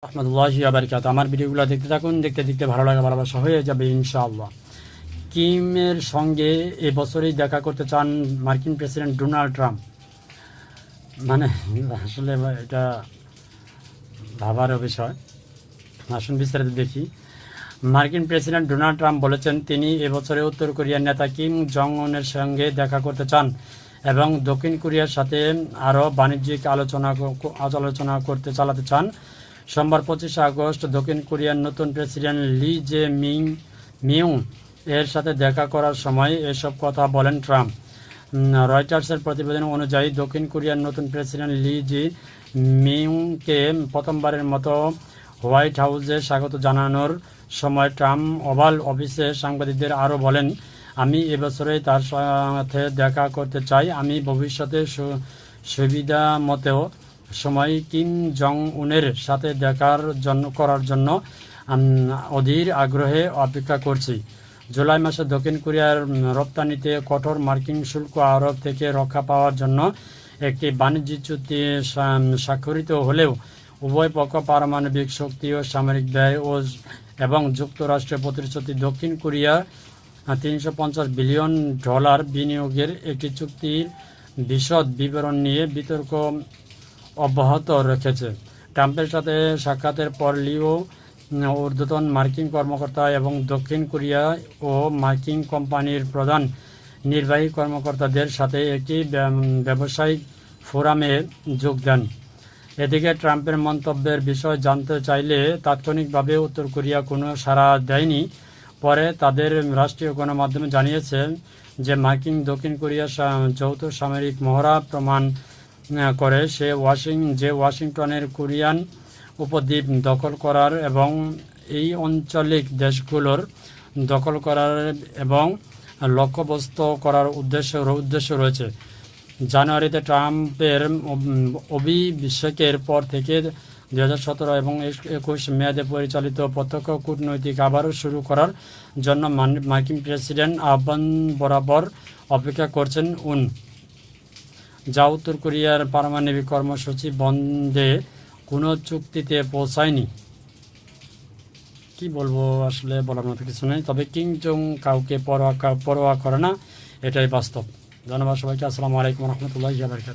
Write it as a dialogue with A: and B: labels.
A: রাহমাতুল্লাহি ওয়া বারাকাতুহু। আমার ভিডিওগুলো দেখতে থাকুন, দেখতে দেখতে ভালো লাগা ভালোবাসা হয়ে যাবে ইনশাআল্লাহ। কিমের সঙ্গে এবছরই দেখা করতে চান মার্কিন প্রেসিডেন্ট ডোনাল্ড ট্রাম্প। মানে আসলে এটা ভাবার বিষয়। আসুন বিস্তারিত দেখি। মার্কিন প্রেসিডেন্ট ডোনাল্ড ট্রাম্প বলেছেন তিনি এবছরে উত্তর কোরিয়ার নেতা কিম জং উনের সঙ্গে দেখা করতে চান এবং দক্ষিণ কোরিয়ার সাথে আরও বাণিজ্যিক আলোচনা চালাতে চান। সোমবার 25 আগস্ট দক্ষিণ কোরিয়ার নতুন প্রেসিডেন্ট লি জে মিং এর সাথে দেখা করার সময় এসব কথা বলেন ট্রাম্প। রয়টার্সের প্রতিবেদন অনুযায়ী দক্ষিণ কোরিয়ার নতুন প্রেসিডেন্ট লি জি মিংকে প্রথমবারের মতো হোয়াইট হাউসে স্বাগত জানানোর সময় ট্রাম্প ওভাল অফিসে সাংবাদিকদের আরও বলেন, আমি এবছরেই তার সাথে দেখা করতে চাই। আমি ভবিষ্যতে সুবিধা মতো সময় কিম জং উনের সাথে করার জন্য অধীর আগ্রহে অপেক্ষা করছি। জুলাই মাসে দক্ষিণ কোরিয়ার রপ্তানিতে কঠোর মার্কিন শুল্ক আরোপ থেকে রক্ষা পাওয়ার জন্য একটি বাণিজ্যিক চুক্তি স্বাক্ষরিত হলেও উভয় পক্ষ পারমাণবিক শক্তি ও সামরিক ব্যয় এবং যুক্তরাষ্ট্রের প্রতিশ্রুতি দক্ষিণ কোরিয়া $350 বিলিয়ন বিনিয়োগের একটি চুক্তির বিশদ বিবরণ নিয়ে বিতর্ক অব্যাহত রেখেছে। ট্রাম্পের সাথে সাক্ষাতের পর লিও ঊর্ধ্বতন মার্কিন কর্মকর্তা এবং দক্ষিণ কোরিয়া ও মার্কিন কোম্পানির প্রধান নির্বাহী কর্মকর্তাদের সাথে একটি ব্যবসায়িক ফোরামে যোগ দেন। এদিকে ট্রাম্পের মন্তব্যের বিষয় জানতে চাইলে তাৎক্ষণিকভাবে উত্তর কোরিয়া কোনো সাড়া দেয়নি। পরে তাদের রাষ্ট্রীয় গণমাধ্যমে জানিয়েছে যে মার্কিন দক্ষিণ কোরিয়া যৌথ সামরিক মহড়া প্রমাণ করে ওয়াশিংটনের কোরিয়ান উপদ্বীপ দখল করার এবং এই আঞ্চলিক দেশগুলোর দখল করার এবং লক্ষ্যবস্তু করার উদ্দেশ্য রয়েছে। জানুয়ারিতে ট্রাম্পের অভিষেকের পর থেকে 2017 এবং 21 মেয়াদে পরিচালিত প্রত্যক্ষ কূটনৈতিক আবারও শুরু করার জন্য মার্কিন প্রেসিডেন্ট আহ্বান বরাবর অপেক্ষা করছেন যা উত্তর কোরিয়ার পারমাণবিক কর্মসূচি বন্ধে কোনো চুক্তিতে পৌঁছায়নি। কি বলবো, আসলে বলার মতো কিছু নেই। তবে কিম জং কাউকে পরোয়া করে না, এটাই বাস্তব। ধন্যবাদ সবাইকে। আসসালামু আলাইকুম রহমতুল্লাহি ওয়া বারাকাতুহু।